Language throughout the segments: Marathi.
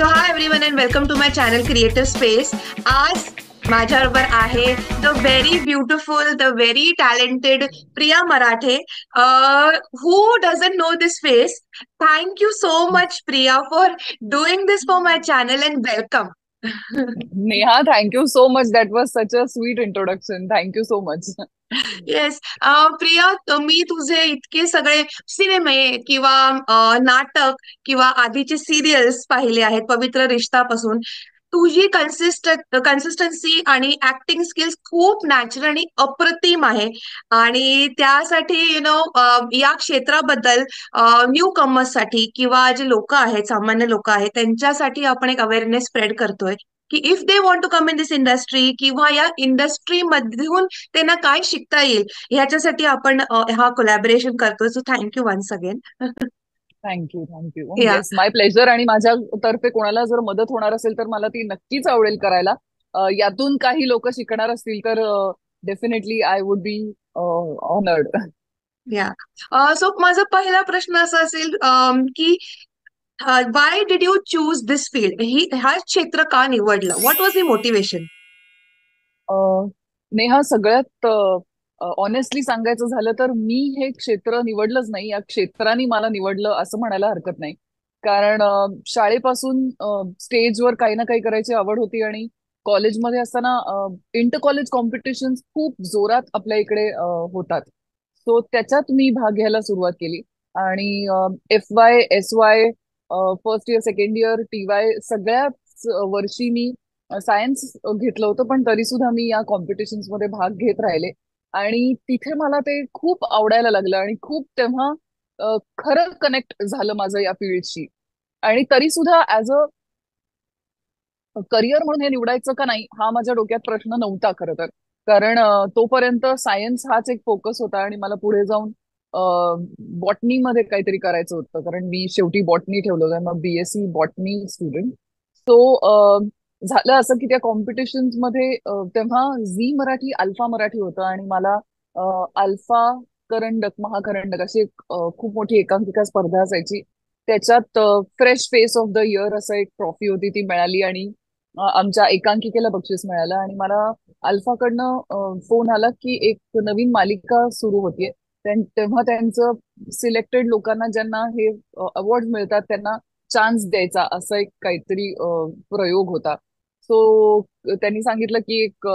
So hi everyone and welcome to my channel creative space. आज माझ्याबरोबर आहे the very beautiful, the very talented Priya Marathe. Who doesn't know this face? Thank you so much Priya for doing this for my channel and welcome. Neha, thank you so much. That was such a sweet introduction. Thank you so much. Yes. Priya, मी तुझे इतके सगळे सिनेमे किंवा नाटक किंवा आधीचे सिरियल्स पाहिले आहेत, पवित्र रिश्तापासून. तुझी कन्सिस्टन्सी आणि ऍक्टिंग स्किल्स खूप नॅचरल आणि अप्रतिम आहे. आणि त्यासाठी या क्षेत्राबद्दल न्यू कमर्स साठी किंवा जे लोक आहेत, सामान्य लोक आहेत, त्यांच्यासाठी आपण एक अवेअरनेस स्प्रेड करतोय की if they want to come in this industry किंवा या इंडस्ट्री मधून त्यांना काय शिकता येईल ह्याच्यासाठी आपण हा कोलॅबोरेशन करतोय. So thank you once again. Thank you thank you. Yeah. Yes, my pleasure. आणि माझ्यातर्फे कोणाला जर मदत होणार असेल तर मला ती नक्कीच आवडेल करायला. यातून काही लोक शिकणार असतील तर definitely I would be honoured. या. सो माझा पहिला प्रश्न असा असेल की why did you choose this field? हा क्षेत्र का निवडलं? What was the motivation? Neha, सगळ्यात ऑनेस्टली सांगायचं झालं तर मी हे क्षेत्र निवडलंच नाही, या क्षेत्राने मला निवडलं असं म्हणायला हरकत नाही. कारण शाळेपासून स्टेजवर काही ना काही करायची आवड होती आणि कॉलेजमध्ये असताना इंटर कॉलेज कॉम्पिटिशन खूप जोरात आपल्या इकडे होतात. सो त्याच्यात मी भाग घ्यायला सुरुवात केली आणि FY SY first year second year TY सगळ्याच वर्षी मी सायन्स घेतलं होतं, पण तरी सुद्धा मी या कॉम्पिटिशन्स मध्ये भाग घेत राहिले. आणि तिथे मला ते खूप आवडायला लागलं आणि खूप तेव्हा खरं कनेक्ट झालं माझं या फील्डशी. आणि तरी सुद्धा ऍज अ करिअर म्हणून हे निवडायचं का नाही हा माझ्या डोक्यात प्रश्न नव्हता खरं तर. कारण तोपर्यंत सायन्स हाच एक फोकस होता आणि मला पुढे जाऊन बॉटनीमध्ये काहीतरी करायचं होतं, कारण मी शेवटी बॉटनी ठेवलं होतं, मग BSc बॉटनी स्टुडंट. सो झालं असं की त्या कॉम्पिटिशन्स मध्ये तेव्हा झी मराठी, अल्फा मराठी होतं आणि मला अल्फा करंडक, महाकरंडक अशी एक खूप मोठी एकांकिका स्पर्धा असायची. त्याच्यात fresh face of the year असं एक ट्रॉफी होती, ती मिळाली आणि आमच्या एकांकिकेला बक्षीस मिळालं. आणि मला अल्फाकडनं फोन आला की एक नवीन मालिका सुरू होतीये. तेव्हा त्यांचं सिलेक्टेड लोकांना ज्यांना हे अवॉर्ड मिळतात त्यांना चान्स द्यायचा, असा एक काहीतरी प्रयोग होता. सो त्यांनी सांगितलं की एक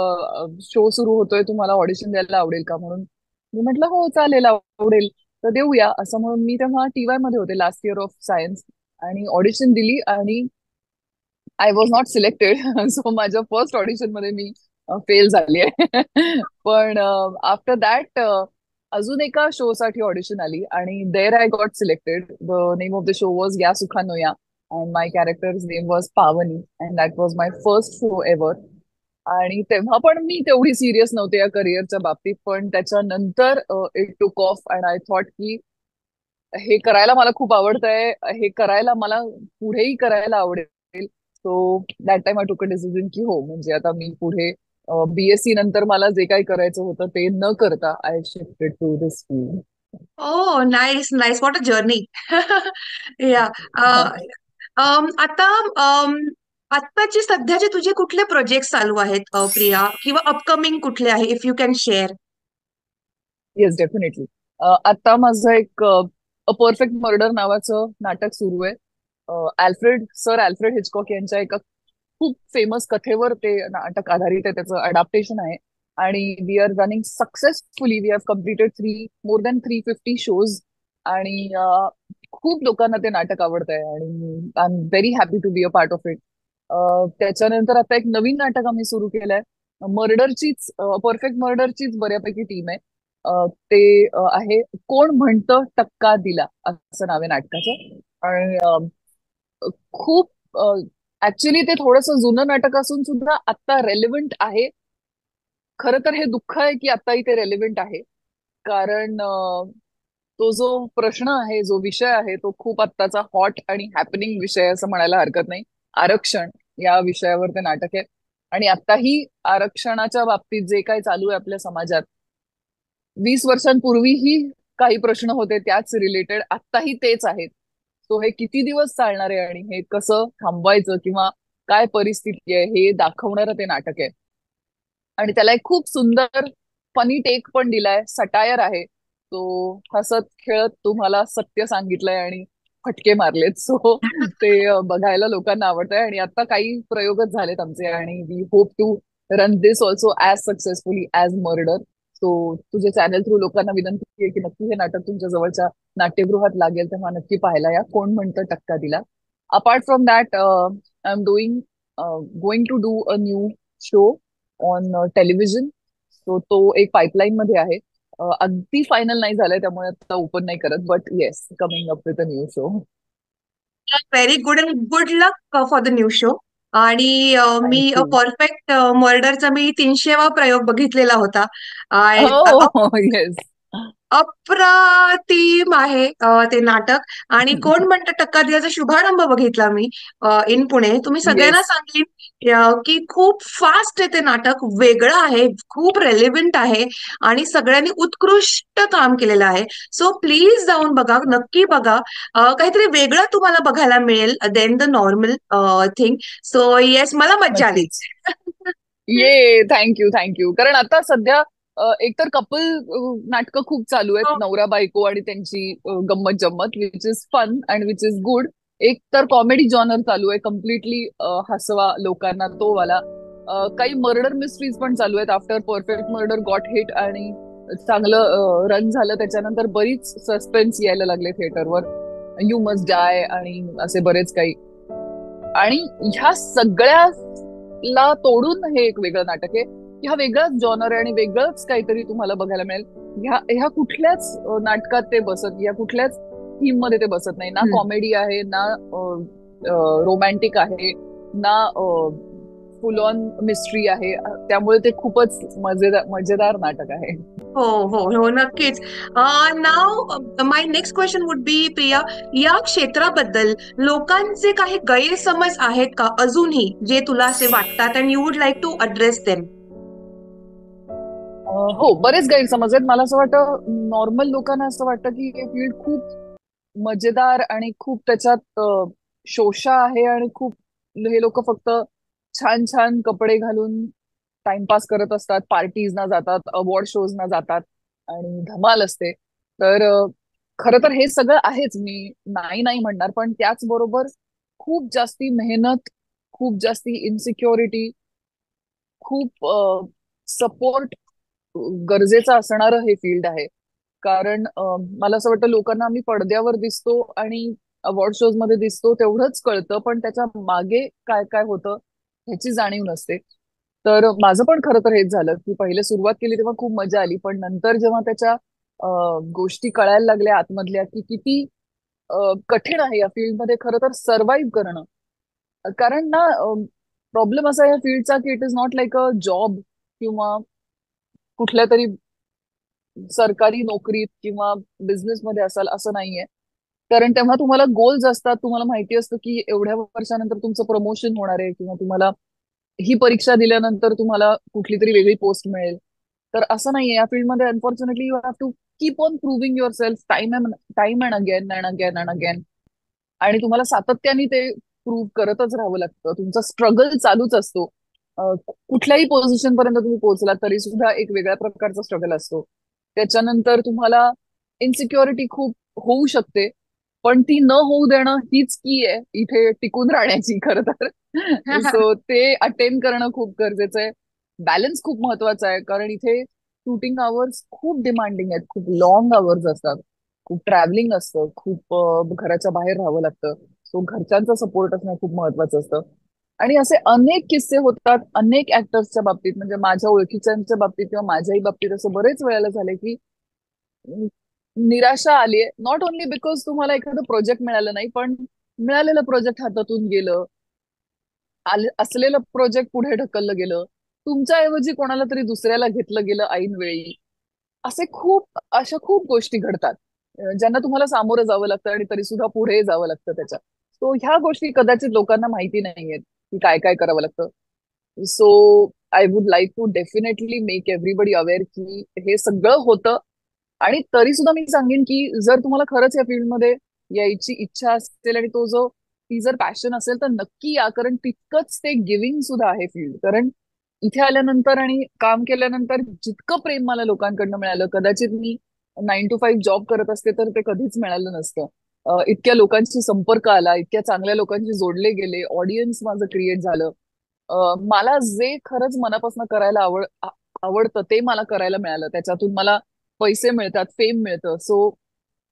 शो सुरू होतोय, तुम्हाला ऑडिशन द्यायला आवडेल का म्हणून. मी म्हटलं हो चालेल, आवडेल, तर देऊया असं म्हणून मी तेव्हा TY मध्ये होते, लास्ट इयर ऑफ सायन्स. आणि ऑडिशन दिली आणि I was not selected. So माझ्या फर्स्ट ऑडिशन मध्ये मी फेल झाली आहे. पण आफ्टर दॅट अजून एका शो साठी ऑडिशन आली आणि there I got selected. The name of the show was Ya Sukhanoya and my character's name was Pavani and that was my first show ever. आणि तेव्हा पण मी तेवढी सिरियस नव्हते या करिअरच्या बाबतीत, पण त्याच्यानंतर it took off and I thought की हे करायला मला खूप आवडतंय, हे करायला मला पुढेही करायला आवडेल. So that time I took a decision की हो, म्हणजे आता मी पुढे BSc नंतर मला जे काही करायचं होतं ते न करता I shifted to this field. Oh nice nice, what a journey. Yeah. आता आत्ताचे सध्याचे तुझे कुठले प्रोजेक्ट चालू आहेत प्रिया, किंवा अपकमिंग कुठले आहे, if you can share? Yes, definitely. आता माझं एक अ परफेक्ट मर्डर नावाचं नाटक सुरू आहे. सर अल्फ्रेड हिचकॉक यांच्या एका खूप फेमस कथेवर ते नाटक आधारित आहे, त्याचं अडॅप्टेशन आहे. आणि we are running successfully. We have completed more than 350 shows. आणि खूप लोकांना ते नाटक आवडत आहे आणि I am very happy to be a part of it. त्याच्यानंतर आता एक नवीन नाटक आम्ही सुरू केलंय, मर्डरचीच, परफेक्ट मर्डरचीच बऱ्यापैकी टीम आहे. ते आहे कोण म्हणतं टक्का दिला, असं नाव आहे नाटकाचं. आणि खूप ऍक्च्युली ते थोडंसं जुनं नाटक असून सुद्धा आता रेलेव्हंट आहे. खरं तर हे दुःख आहे की आताही ते रेलेव्हंट आहे, कारण तो जो प्रश्न आहे, जो विषय आहे, तो खूप आत्ताचा हॉट आणि हॅपनिंग विषय आहे असं म्हणायला हरकत नाही. आरक्षण या विषयावर ते नाटक आहे. आणि आताही आरक्षणाच्या बाबतीत जे काही चालू आहे आपल्या समाजात, 20 वर्षांपूर्वीही काही प्रश्न होते त्याच रिलेटेड, आत्ताही तेच आहेत. सो हे किती दिवस चालणार आहे आणि हे कसं थांबवायचं किंवा काय परिस्थिती आहे हे दाखवणारं ते नाटक आहे. आणि त्याला एक खूप सुंदर फनी टेक पण दिलाय, सटायर आहे तो. हसत खेळत तुम्हाला सत्य सांगितलंय आणि फटके मारलेत. सो ते बघायला लोकांना आवडतंय आणि आता काही प्रयोगच झालेत आमचे आणि we hope to run this also as successfully as murder. So तुझे चॅनल थ्रू लोकांना विनंती आहे की नक्की हे नाटक तुमच्या जवळच्या नाट्यगृहात लागेल तेव्हा नक्की पाहायला या. कोण म्हणतं टक्का दिला. Apart from that I am doing going to do a new show on television. So तो एक पाईपलाईन मध्ये आहे. अगदी फायनल नाही झालंय त्यामुळे आता ओपन नाही करत, but yes, coming up with a new show. Very good and good luck for the new show. आणि मी थँक यू. परफेक्ट मर्डरचा मी 300वा प्रयोग बघितलेला होता. हो येस. अप्रतिम आहे ते नाटक. आणि कोण म्हणतं टक्का दिल्याचा शुभारंभ बघितला मी इन पुणे. तुम्ही सगळ्यांना येस. सांगेन की खूप फास्ट आहे ते नाटक, वेगळं आहे, खूप रेलिव्हंट आहे आणि सगळ्यांनी उत्कृष्ट काम केलेलं आहे. सो प्लीज जाऊन बघा, नक्की बघा. काहीतरी वेगळं तुम्हाला बघायला मिळेल then the normal thing. So yes, मला मज्जा आली. नक्कीच. ये थँक्यू थँक्यू. कारण आता सध्या एकतर कपल नाटकं खूप चालू आहेत, हो. नवरा बायको आणि त्यांची गंमत जम्मत, which is fun and which is good. एक तर कॉमेडी जॉनर चालू आहे कम्प्लिटली, हसवा लोकांना तो वाला. काही मर्डर मिस्ट्रीज पण चालू आहेत. After perfect murder got hit आणि चांगलं रन झालं त्याच्यानंतर बरीच सस्पेन्स यायला लागले थिएटरवर. यू मस्ट डाय आणि असे बरेच काही. आणि ह्या सगळ्याला तोडून हे एक वेगळं नाटक आहे. ह्या वेगळाच जॉनर आहे आणि वेगळंच काहीतरी तुम्हाला बघायला मिळेल. ह्या ह्या कुठल्याच नाटकात ते बसत, या कुठल्याच थीम मध्ये ते बसत नाही. ना हम्म. कॉमेडी आहे, ना रोमॅन्टिक आहे, ना फुल ऑन मिस्ट्री आहे. त्यामुळे ते खूपच मजेदार मजेदार नाटक आहे. हो, हो, हो, नक्कीच. Now my next question would be, Priya, या क्षेत्राबद्दल लोकांचे काही गैरसमज आहेत का अजूनही, जे तुला असे वाटतात and you would like to address them? हो, बरेच गैरसमज आहेत. मला असं वाटतं नॉर्मल लोकांना असं वाटतं की हे फील्ड खूप मजेदार आणि खूप त्याच्यात शोषा आहे आणि खूप हे लोक फक्त छान छान कपडे घालून टाइमपास करत असतात, पार्टीजना जातात, अवॉर्ड शोजना जातात आणि धमाल असते. तर खरं तर हे सगळं आहेच, मी नाही नाही म्हणणार, पण त्याचबरोबर खूप जास्ती मेहनत, खूप जास्ती इन्सिक्युरिटी, खूप सपोर्ट गरजेचं असणारं हे फील्ड आहे. कारण मला असं वाटतं लोकांना आम्ही पडद्यावर दिसतो आणि अवॉर्ड शोज मध्ये दिसतो तेवढंच कळतं, पण त्याच्या मागे काय काय होतं ह्याची जाणीव नसते. तर माझं पण खरं तर हेच झालं की पहिले सुरुवात केली तेव्हा खूप मजा आली, पण नंतर जेव्हा त्याच्या गोष्टी कळायला लागल्या आतमधल्या की किती कठीण आहे या फील्डमध्ये खरं तर सर्व्हाइव्ह करणं. कारण ना प्रॉब्लेम असा आहे या फील्डचा की it is not like a job किंवा कुठल्या तरी सरकारी नोकरीत किंवा बिझनेसमध्ये असाल असं नाहीये. कारण तेव्हा तुम्हाला गोल्स असतात, तुम्हाला माहिती असतं की एवढ्या वर्षानंतर तुमचं प्रमोशन होणार आहे किंवा तुम्हाला ही परीक्षा दिल्यानंतर तुम्हाला कुठली तरी वेगळी पोस्ट मिळेल. तर असं नाहीये या फील्डमध्ये. Unfortunately you have to keep on proving your self time and again and again and again. आणि तुम्हाला सातत्याने ते प्रूव्ह करतच राहावं लागतं. तुमचा स्ट्रगल चालूच असतो. कुठल्याही पोझिशन पर्यंत तुम्ही पोहोचला तरी सुद्धा एक वेगळ्या प्रकारचा स्ट्रगल असतो. त्याच्यानंतर तुम्हाला इन्सिक्युरिटी खूप होऊ शकते, पण ती न होऊ देणं हीच की आहे इथे टिकून राहण्याची खरं तर. सो ते अटेन करणं खूप गरजेचं आहे. बॅलन्स खूप महत्वाचा आहे, कारण इथे शूटिंग आवर्स खूप डिमांडिंग आहेत, खूप लॉंग आवर्स असतात, खूप ट्रॅव्हलिंग असतं, खूप घराच्या बाहेर राहावं लागतं. सो घरच्यांचा सपोर्ट असणं खूप महत्वाचं असतं. आणि असे अनेक किस्से होतात अनेक ऍक्टर्सच्या बाबतीत, म्हणजे माझ्या ओळखीच्यांच्या बाबतीत किंवा माझ्याही बाबतीत असं बरेच वेळेला झालंय की निराशा आलीये. नॉट ओनली बिकॉज तुम्हाला एखादं प्रोजेक्ट मिळालं नाही, पण मिळालेलं प्रोजेक्ट हातातून गेलं, असलेलं प्रोजेक्ट पुढे ढकललं गेलं, तुमच्याऐवजी कोणाला तरी दुसऱ्याला घेतलं गेलं ऐन वेळी. अशा खूप गोष्टी घडतात ज्यांना तुम्हाला सामोरं जावं लागतं आणि तरी सुद्धा पुढे जावं लागतं त्याच्यात. सो ह्या गोष्टी कदाचित लोकांना माहिती नाहीयेत की काय काय करावं लागतं. So I would like to definitely make everybody aware की हे सगळं होतं. आणि तरी सुद्धा मी सांगेन की जर तुम्हाला खरंच या फील्डमध्ये यायची इच्छा असेल आणि तो जो ती जर पॅशन असेल तर नक्की या, कारण तितकंच ते गिव्हिंग सुद्धा आहे फील्ड. कारण इथे आल्यानंतर आणि काम केल्यानंतर जितकं प्रेम मला लोकांकडनं मिळालं, कदाचित मी 9 to 5 जॉब करत असते तर ते कधीच मिळालं नसतं. इतक्या लोकांशी संपर्क आला, इतक्या चांगल्या लोकांशी जोडले गेले, ऑडियन्स माझं क्रिएट झालं. मला जे खरंच मनापासून करायला आवडतं ते मला करायला मिळालं. त्याच्यातून मला पैसे मिळतात, फेम मिळतं. So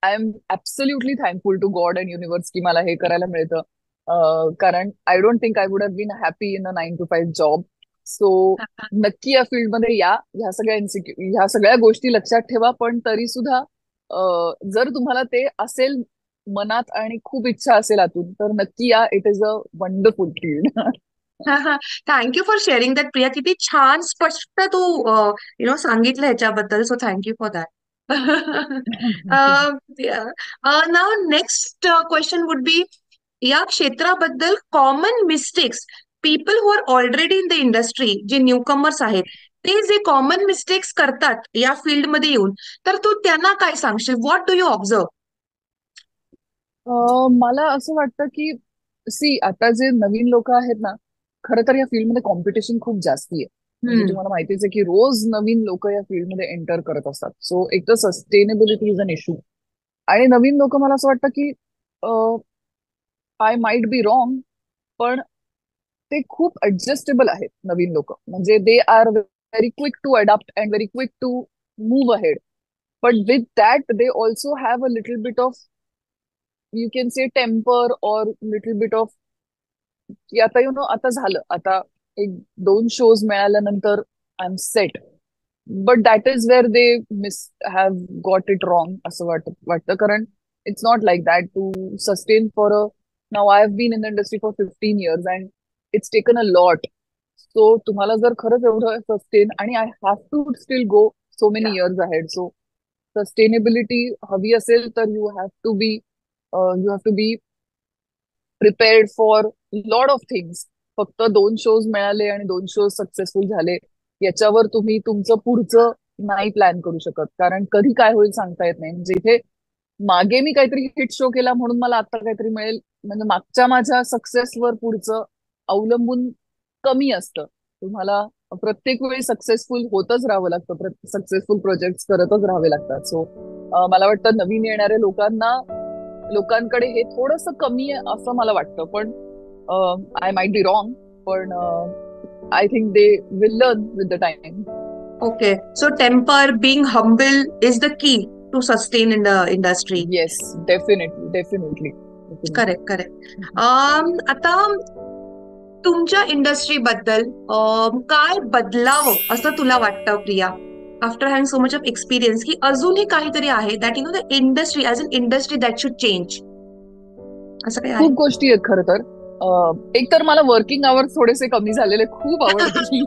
I am absolutely thankful to God and universe की मला हे करायला मिळतं. कारण I don't think I would have been happy in a 9 to 5 job. So नक्की या फील्डमध्ये या. ह्या सगळ्या गोष्टी लक्षात ठेवा, पण तरी सुद्धा जर तुम्हाला ते असेल मनात आणि खूप इच्छा असेल आतून, तर नक्की या. It is a wonderful field. Thank you for sharing that Priya. किती छान स्पष्ट तू सांगितलं ह्याच्याबद्दल, so thank you for that. Now next question would be, या क्षेत्राबद्दल common mistakes people who are already in the industry, जे न्यूकमर्स आहेत, ते जे कॉमन मिस्टेक्स करतात या फील्डमध्ये येऊन, तर तू त्यांना काय सांगशील? What do you observe? मला असं वाटतं की आता जे नवीन लोक आहेत ना, खरं तर या फील्डमध्ये कॉम्पिटिशन खूप जास्ती आहे. म्हणजे हम्म. तुम्हाला माहितीच आहे की रोज नवीन लोक या फील्डमध्ये एंटर करत असतात. सो एक तर सस्टेनेबिलिटी इज अन इश्यू. आणि नवीन लोक, मला असं वाटतं की आय माइट बी रॉंग, पण ते खूप ऍडजस्टेबल आहेत नवीन लोक. म्हणजे they are very quick to adapt and very quick to move ahead. But with that they also have a little bit of, you can say, temper or little bit of, की आता आता झालं, आता एक दोन शोज मिळाल्यानंतर I am set. But that is where they miss have got it wrong असं वाटतं. कारण it's not like that to sustain for a, now I have bin in the industry for 15 years and it's taken a lot. So तुम्हाला जर खरंच एवढं सस्टेन, आणि I have to still go so many years ahead. So sustainability हवी असेल तर you have to be prepared for lot of things. फक्त दोन शोज मिळाले आणि दोन शोज सक्सेसफुल झाले याच्यावर तुम्ही तुमचं पुढचं नाही प्लॅन करू शकत, कारण कधी काय होईल सांगता येत नाही. म्हणजे इथे मागे मी काहीतरी हिट शो केला म्हणून मला आता काहीतरी मिळेल, म्हणजे मागच्या माझ्या सक्सेसवर पुढचं अवलंबून कमी असतं. तुम्हाला प्रत्येक वेळी सक्सेसफुल होतच राहावं लागतं, सक्सेसफुल प्रोजेक्ट करतच राहावे लागतात. सो मला वाटतं नवीन येणाऱ्या लोकांकडे हे थोडंसं कमी आहे असं मला वाटतं. पण आय माइट बी रॉंग, पण I think they will learn with the time. Okay, so temper, being humble is the key to sustain in the industry. Yes, definitely definitely definitely. Correct, correct. आता तुमच्या इंडस्ट्री बद्दल काय बदलावं असं तुला वाटतं, Priya, after having so much of experience, की अजूनही काहीतरी आहे that the industry as an industry that should change, असं काही आहे? खूप गोष्टी आहेत खरं तर. एक तर मला वर्किंग आवर्स थोडेसे कमी झालेले खूप आवडतील.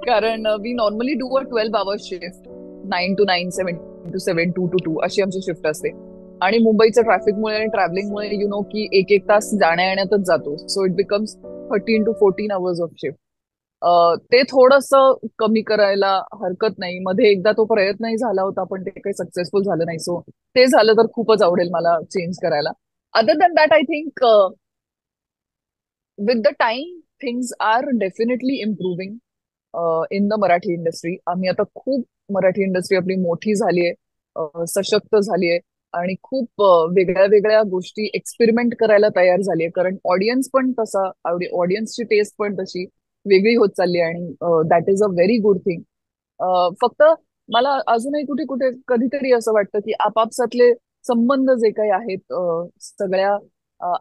कारण we normally do a 12 hours shift, 9 to 9, 7 to 7, 2 to 2 अशी आमची शिफ्ट असते. आणि मुंबईच्या ट्रॅफिकमुळे आणि ट्रॅव्हलिंगमुळे की एक एक तास जाण्या येण्यातच जातो. So it becomes 13 to 14 hours of shift. ते थोडस कमी करायला हरकत नाही. मध्ये एकदा तो प्रयत्नही झाला होता, पण ते काही सक्सेसफुल झालं नाही. सो ते झालं तर खूपच आवडेल मला चेंज करायला. Other than that, I think with the time things are definitely improving in the Marathi industry. आम्ही आता खूप, मराठी इंडस्ट्री आपली मोठी झालीये, सशक्त झालीये, आणि खूप वेगळ्या वेगळ्या गोष्टी एक्सपेरिमेंट करायला तयार झालीये. कारण ऑडियन्स पण तसा, ऑडियन्सची टेस्ट पण तशी वेगळी होत चालली आहे, आणि that is a very good thing. फक्त मला अजूनही कुठे कुठे कधीतरी असं वाटतं की आपापसातले संबंध जे काही आहेत, सगळ्या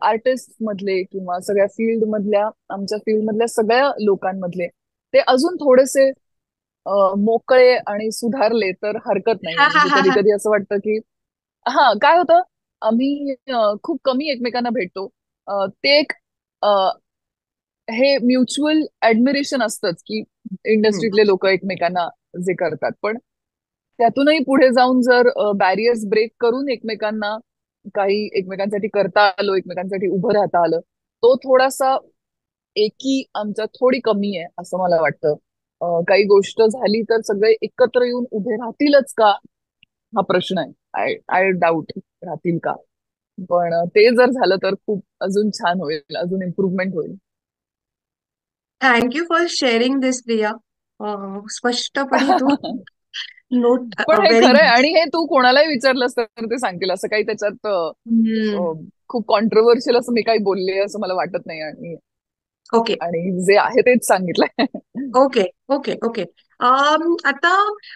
आर्टिस्ट मधले किंवा सगळ्या फील्ड मधल्या, आमच्या फील्ड मधल्या सगळ्या लोकांमधले, ते अजून थोडेसे मोकळे आणि सुधारले तर हरकत नाही. हा, हा, म्हणजे हा, कधी हा. कधी असं वाटतं की हा काय होतं, आम्ही खूप कमी एकमेकांना भेटतो. ते एक हे म्युच्युअल ऍडमिरेशन असतंच की हम्म. इंडस्ट्रीतले लोक एकमेकांना जे करतात. पण त्यातूनही पुढे जाऊन जर बॅरियर्स ब्रेक करून एकमेकांसाठी करता आलो, एकमेकांसाठी उभं राहता आलं, तो थोडासा एकी आमच्यात थोडी कमी आहे असं मला वाटतं. काही गोष्ट झाली तर सगळे एकत्र येऊन उभे राहतीलच का, हा प्रश्न आहे. आय आय डाऊट राहतील का. पण ते जर झालं तर खूप अजून छान होईल, अजून इम्प्रुव्हमेंट होईल. थँक यू फॉर शेअरिंग दिस प्रिया. स्पष्टपणे तू नोट पण हे व्हेरी खरंय, नाईस. आणि हे तू कोणालाही विचारलंस तर ते सांगतील, असं काही त्याच्यात खूप कॉन्ट्रोवर्शियल असं मी काही बोलले असं मला वाटत नाही. आणि ओके. आणि जे आहे तेच सांगितलंय. ओके. ओके. ओके. आता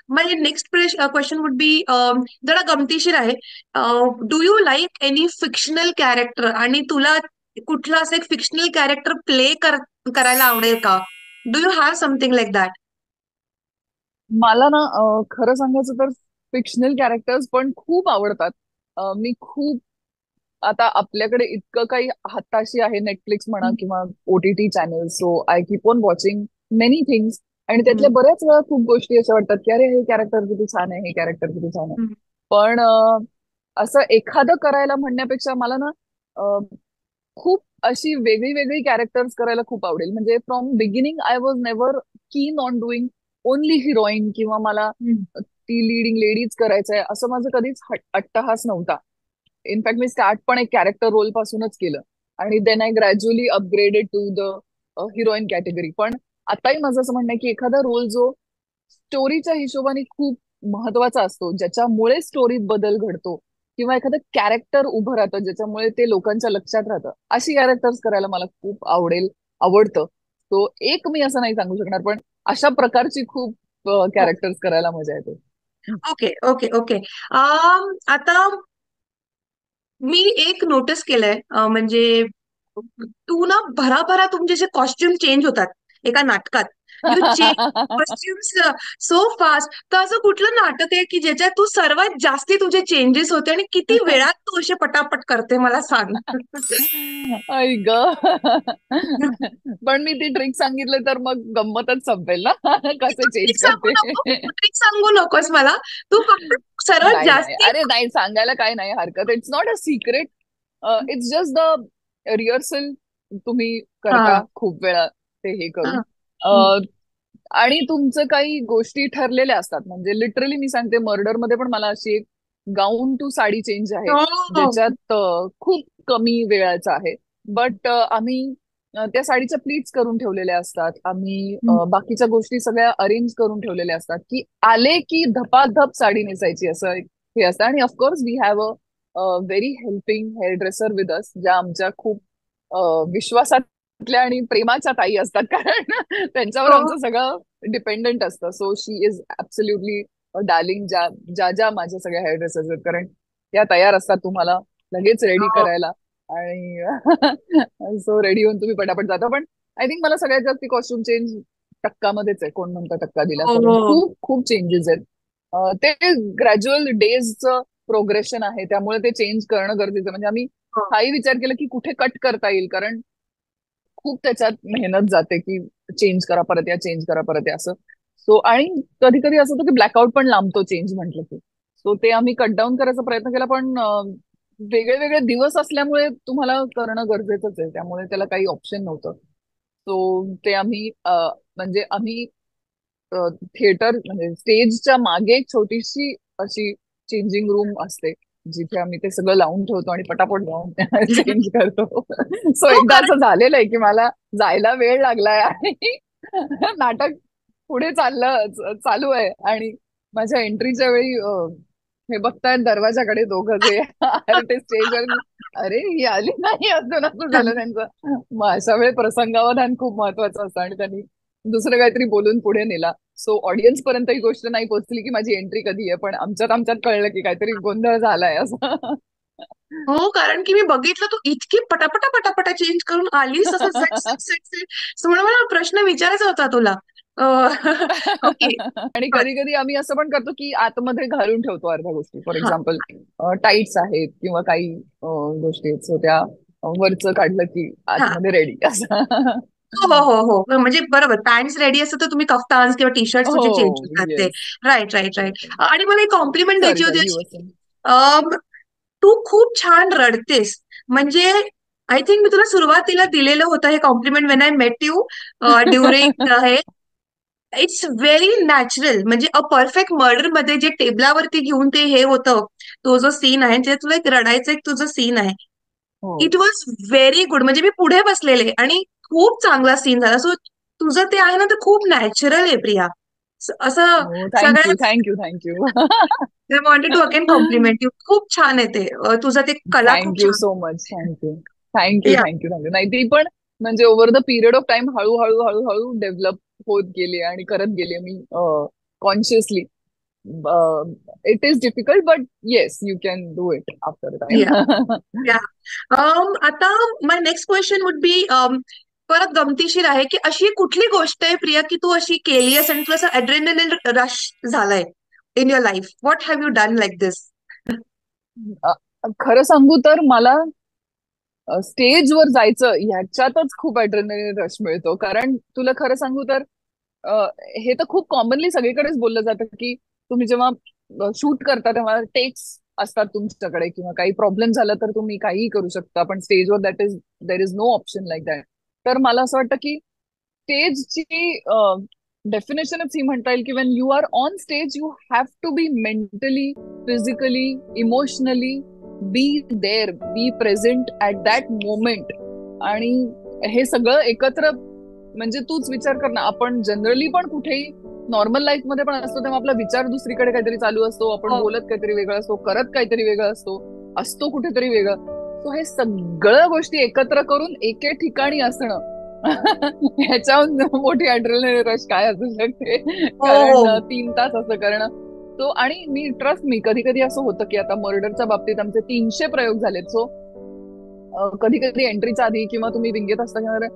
माय नेक्स्ट क्वेश्चन वुड बी जरा गमतीशीर आहे. Do you like any fictional character, आणि तुला कुठलं असं एक फिक्शनल कॅरेक्टर करायला आवडेल का? Do you have something like that? मला ना खरं सांगायचं तर फिक्शनल कॅरेक्टर्स पण खूप आवडतात. मी खूप, आता आपल्याकडे इतकं काही हाताशी आहे, नेटफ्लिक्स म्हणा किंवा OTT channel, so I keep on watching many things. आणि त्यातल्या बऱ्याच वेळा खूप गोष्टी अशा वाटतात की अरे हे कॅरेक्टर किती छान आहे, हे कॅरेक्टर किती छान आहे. पण असं एखादं करायला म्हणण्यापेक्षा मला ना खूप अशी वेगळी वेगळी कॅरेक्टर्स करायला खूप आवडेल. म्हणजे from beginning I was never keen on doing only heroine, किंवा मला ती लिडिंग लेडीज करायचंय असं माझं कधीच अट्टहास नव्हता. इनफॅक्ट मी स्टार्ट पण एक कॅरेक्टर रोल पासूनच केलं, आणि then I gradually upgraded to the heroine category. पण आताही माझं असं म्हणणं आहे की एखादा रोल जो स्टोरीच्या हिशोबाने खूप महत्वाचा असतो, ज्याच्यामुळे स्टोरीत बदल घडतो, किंवा एखादं कॅरेक्टर उभं राहतं ज्याच्यामुळे ते लोकांच्या लक्षात राहतं, अशी कॅरेक्टर्स करायला मला खूप आवडतं. तो एक मी असं नाही सांगू शकणार, पण अशा प्रकारची खूप कॅरेक्टर्स करायला मजा येते. ओके. ओके. ओके. आता मी एक नोटीस केलंय, म्हणजे तू ना भराभरा तुमचे जे कॉस्ट्युम चेंज होतात एका नाटकात. You change costumes so fast. तर असं कुठलं नाटक आहे की ज्याच्यात तू सर्वात जास्ती तुझे चेंजेस होते, आणि किती वेळात तू असे पटापट करते मला सांग? आई ग. पण मी ती ट्रिक सांगितलं तर मग गंमतच संपेल ना. कसे तू ट्रिक चेंज सांगू करते. नको, तू ट्रिक सांगू नकोस मला. तू फक्त सर्वात नाही नाही, जास्ती. अरे नाही, सांगायला काय नाही हरकत. It's not a secret. It's just the rehearsal. तुम्ही हा. करता खूप वेळा ते हे हा. करून. हम्म. आणि तुमचं काही गोष्टी ठरलेल्या असतात. म्हणजे लिटरली मी सांगते, मर्डर मध्ये पण मला अशी एक गाऊन टू साडी चेंज आहे, हो. ज्याच्यात खूप कमी वेळाचं आहे. बट आम्ही त्या साडीच्या प्लीट्स करून ठेवलेल्या असतात. आम्ही बाकीच्या गोष्टी सगळ्या अरेंज करून ठेवलेल्या असतात, की आले की धपाधप साडी नेसायची, असं हे असतं. आणि of course we have a very helping hairdresser with us, ज्या आमच्या खूप विश्वासातल्या आणि प्रेमाच्या ताई असतात. कारण त्यांच्यावर हो. आमचं सगळं डिपेंडंट असतं. So she is absolutely darling, ज्या ज्या ज्या माझ्या सगळ्या हेअर ड्रेसर्स आहेत. कारण त्या तयार असतात तुम्हाला लगेच रेडी हो. करायला. आणि सो रेडी होऊन तुम्ही पटापट जाता. पण आय थिंक मला सगळ्यात जास्त कॉस्ट्युम चेंज टक्कामध्येच आहे. कोण म्हणतं टक्का दिला, कारण हो. खूप खूप चेंजेस आहेत. ते ग्रॅज्युअल डेजचं प्रोग्रेशन आहे, त्यामुळे ते चेंज करणं गरजेचं आहे. म्हणजे आम्ही हो. हाही विचार केला की कुठे कट करता येईल, कारण खूप त्याच्यात मेहनत जाते की चेंज करा परत या, चेंज करा परत या, असं. सो आणि कधी कधी असं होतं की ब्लॅकआउट पण लांबतो चेंज म्हटलं की. सो ते आम्ही कट डाऊन करायचा प्रयत्न केला, पण वेगळे वेगळे दिवस असल्यामुळे तुम्हाला करणं गरजेचंच आहे, त्यामुळे त्याला काही ऑप्शन नव्हतं. सो ते आम्ही म्हणजे आम्ही थिएटर म्हणजे स्टेजच्या मागे एक छोटीशी अशी चेंजिंग रूम असते, जिथे आम्ही ते सगळं लावून ठेवतो आणि पटापट जाऊन चेंज करतो. सो हो, एकदा कारण असं झालेलं आहे की मला जायला वेळ लागलाय, आणि नाटक पुढे चालू आहे, आणि माझ्या एंट्रीच्या वेळी हे बघतायत दरवाजाकडे दोघं जे आर्टिस्ट स्टेजवर. अरे ही आली नाही अजून, असं झालं त्यांचं. मग अशा वेळी प्रसंगावधान खूप महत्वाचं असतं, आणि त्यांनी दुसरं काहीतरी बोलून पुढे नेला. सो ऑडियन्स पर्यंत ही गोष्ट नाही पोहोचली की माझी एंट्री कधी आहे, पण आमच्यात आमच्यात कळलं की काहीतरी गोंधळ झालाय असं. हो, कारण की मी बघितलं तू इतकी पटापटा पटापटा चेंज करून आलीस असं झट झट झट झट. So म्हणून मला प्रश्न विचारायचा होता तुला. ओके. आणि कधी कधी आम्ही असं पण करतो की आतमध्ये घालून ठेवतो अर्ध्या गोष्टी. फॉर हा. एक्झाम्पल टाईट्स आहेत किंवा काही गोष्टी आहेत, सो त्या वरचं काढलं की हा. आतमध्ये रेडी असं. हो. हो. हो. हो. म्हणजे बरोबर, पॅन्ट्स रेडी असतं तर तुम्ही कफ्तान्स किंवा टी शर्ट तुझे चेंज हो, होतात ते. येस. राईट. राईट. राईट. आणि मला एक कॉम्प्लिमेंट सॉरी द्यायची होती सॉरी, यू अशी. वर. अम, तू खूप छान रडतेस. म्हणजे आय थिंक मी तुला सुरुवातीला दिलेलं होतं हे compliment, when I met you during हे. It's very natural. म्हणजे अ परफेक्ट मर्डर मध्ये जे टेबलावरती घेऊन ते हे होतं, तो जो सीन आहे जे तुला एक रडायचं एक तुझं सीन आहे, हो इट वॉज व्हेरी गुड. म्हणजे मी पुढे बसलेले आणि खूप चांगला सीन झाला. सो तुझं ते आहे ना, ते खूप नॅचरल आहे प्रिया. असं हो, सगळ्या. Thank you thank you thank you. I wanted to again compliment you. खूप छान आहे ते. तुझं ते कला खूप थँक्यू छान. So much. Thank you thank you yeah. Thank you thank you. नाही ती पण म्हणजे over the period of time हळूहळू हळूहळू डेव्हलप होत गेली आणि करत गेले मी consciously. It is difficult but yes you can do it after yeah. Time. Yeah. आता my next question would be, परत गमतीशीर आहे, की अशी कुठली गोष्ट आहे प्रिया की तू अशी केली आहेस आणि तुला असं ऍड्रेनलिन रश झालाय in your life? What have you done like this? खरं सांगू तर मला स्टेजवर जायचं ह्याच्यातच खूप ॲड्रेनलिन रश मिळतो. कारण तुला खरं सांगू तर अ, हे तर खूप कॉमनली सगळीकडेच बोललं जातं की तुम्ही जेव्हा शूट करता तेव्हा टेक्स असतात तुमच्याकडे किंवा काही प्रॉब्लेम झाला तर तुम्ही काहीही करू शकता, पण स्टेजवर there is no option like that. तर मला असं वाटतं की स्टेजची डेफिनेशनच ही म्हणता येईल की when you are on stage you have to be mentally, physically, emotionally be there, be present at that moment. आणि हे सगळं एकत्र म्हणजे तूच विचार कर ना, आपण जनरली पण कुठेही नॉर्मल लाईफ मध्ये पण असतो तेव्हा आपला विचार दुसरीकडे काहीतरी चालू असतो, आपण हो. बोलत काहीतरी वेगळं असतो, करत काहीतरी वेगळं असतो, असतो कुठेतरी वेगळं. सो हे सगळ्या गोष्टी एकत्र करून एके ठिकाणी असणं ह्याच्याहून मोठी ॲड्रेनलिन रश काय असू शकते. हो. कारण हो. 3 तास असं करणं. तो आणि मी ट्रस्ट मी कधी कधी असं होतं की आता मर्डरच्या बाबतीत आमचे 300 प्रयोग झालेत. सो कधी कधी एंट्रीच्या आधी किंवा तुम्ही विंगेत असता किंवा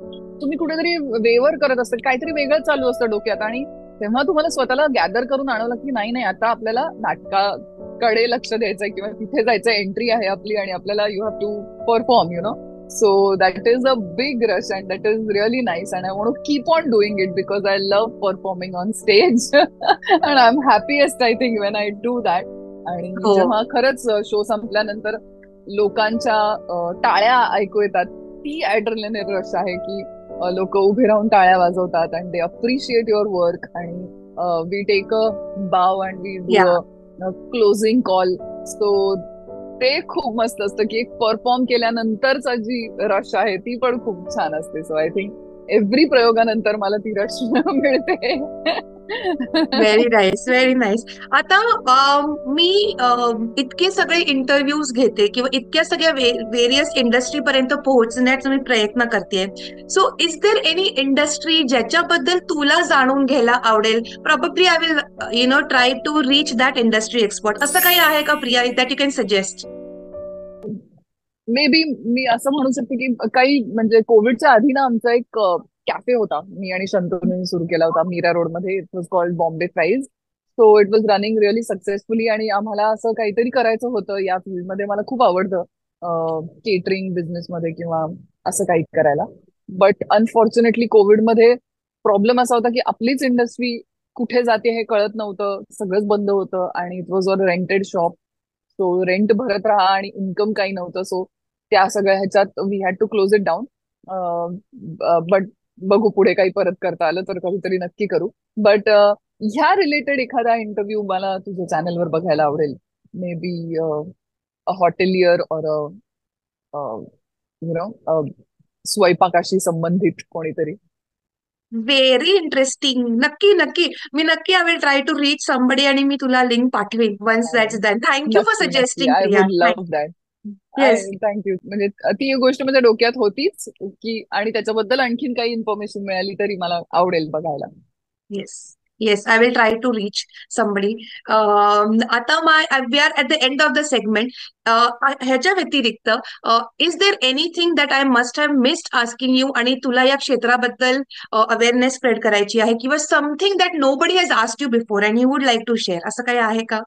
तुम्ही कुठेतरी वेवर करत असता, काहीतरी वेगळं चालू असतं डोक्यात, आणि तेव्हा तुम्हाला स्वतःला गॅदर करून आणावं लागतं की नाही नाही आता आपल्याला नाटकाकडे लक्ष द्यायचंय किंवा तिथे जायचं, एंट्री आहे आपली आणि आपल्याला you have to perform you know. So that is a big rush and that is really nice and I want to keep on doing it because I love performing on stage and I am happiest I think when I do that. आणि हो. जेव्हा खरंच शो संपल्यानंतर लोकांच्या टाळ्या ऐकू येतात, ती ॲड्रेनलिन रश आहे की लोक उभे राहून टाळ्या वाजवतात and they appreciate your work. आणि we take a bow and we do yeah. A closing call. So ते खूप मस्त असतं की एक परफॉर्म केल्यानंतरचा जी रश आहे ती पण खूप छान असते. सो आय थिंक एव्हरी प्रयोगानंतर मला ती रश मिळते. Very nice, very nice. आता मी इतके सगळे इंटरव्ह्यूज घेते किंवा इतक्या सगळ्या व्हेरियस इंडस्ट्री पर्यंत पोहोचण्याचा मी प्रयत्न करते. So is there any industry ज्याच्याबद्दल तुला जाणून घ्यायला आवडेल? Probably I will try to reach that industry expert. असं काही आहे का Priya that you can suggest? Maybe मी असं म्हणू शकते की काही म्हणजे कोविडच्या आधी ना आमचा एक कॅफे होता, मी आणि शंतनूने सुरू केला होता मीरा रोड मध्ये. It was called Bombay fries. So it was running really successfully आणि आम्हाला असं काहीतरी करायचं होतं या फील्डमध्ये. मला खूप आवडतं केटरिंग बिझनेसमध्ये किंवा असं काही करायला. बट अनफॉर्च्युनेटली कोविडमध्ये प्रॉब्लेम असा होता की आपलीच इंडस्ट्री कुठे जाते हे कळत नव्हतं, सगळंच बंद होतं आणि it was a rented shop. So rent भरत राहा आणि इन्कम काही नव्हतं. सो त्या सगळ्या ह्याच्यात we had to close it down. But बघू पुढे काही परत करता आलं तर कधीतरी नक्की करू. बट ह्या रिलेटेड एखादा इंटरव्ह्यू मला तुझ्या चॅनलवर बघायला आवडेल. Maybe a hotelier or you know स्वयंपाकाशी संबंधित कोणीतरी. Very interesting. नक्की नक्की. मी नक्की I will try to reach somebody आणि मी तुला लिंक पाठवेन once that's done. Thank you for नक्की नक्की suggesting I Priya. Would love that. Yes. Thank you. म्हणजे ती एक गोष्ट माझ्या डोक्यात होतीच की, आणि त्याच्याबद्दल आणखीन काही इन्फॉर्मेशन मिळाली तरी मला आवडेल बघायला. Yes, yes, I will try to reach somebody. आता we are at the end of the segment. ह्याच्या व्यतिरिक्त is there anything that I must have missed asking you आणि तुला या क्षेत्राबद्दल अवेअरनेस स्प्रेड करायची आहे किंवा something that nobody has asked you before and you would like to share, असं काही आहे का?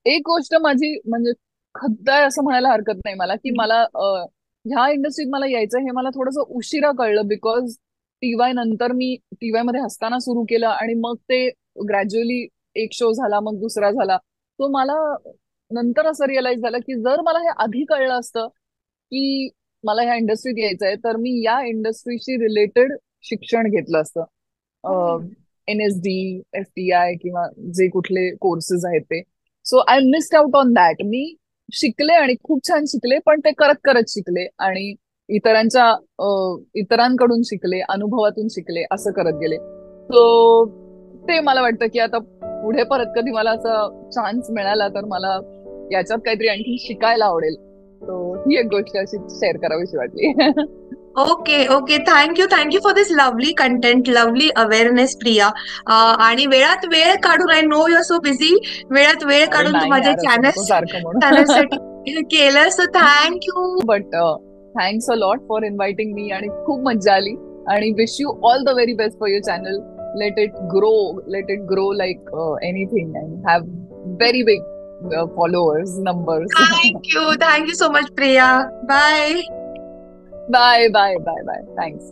एक गोष्ट माझी म्हणजे खद्द आहे असं म्हणायला हरकत नाही मला की मला ह्या इंडस्ट्रीत मला यायचं हे मला थोडंसं उशिरा कळलं. बिकॉज टीवाय नंतर मी टीवाय मध्ये हसताना सुरू केलं आणि मग ते ग्रॅज्युअली एक शो झाला मग दुसरा झाला. तो मला नंतर असं रिअलाइज झालं की जर मला हे आधी कळलं असतं की मला ह्या इंडस्ट्रीत यायचंय तर मी या इंडस्ट्रीशी रिलेटेड शिक्षण घेतलं असतं. NSD, FTI किंवा जे कुठले कोर्सेस आहेत ते. So I missed out on that. मी शिकले आणि खूप छान शिकले, पण ते करत करत शिकले आणि इतरांच्या इतरांकडून शिकले, अनुभवातून शिकले, असं करत गेले. सो ते मला वाटतं की आता पुढे परत कधी मला असा चान्स मिळाला तर मला याच्यात काहीतरी आणखी शिकायला आवडेल. सो ही एक गोष्ट अशी शेअर करावीशी वाटली. Okay okay, thank you for this lovely content, lovely awareness Priya. आणि वेळात वेळ काढून, I know you are so busy, वेळात वेळ अरे काढून तू नाही माझ्या यार, असं नको सारखं म्हणून. चॅनलसाठी केलं, so thank you. But thanks a lot for inviting me आणि खूप मज्जा आली. आणि wish you all the very best for your channel. Let it grow, let it grow like anything and have very big followers numbers. Thank you so much Priya. Bye. Bye bye bye bye. Thanks.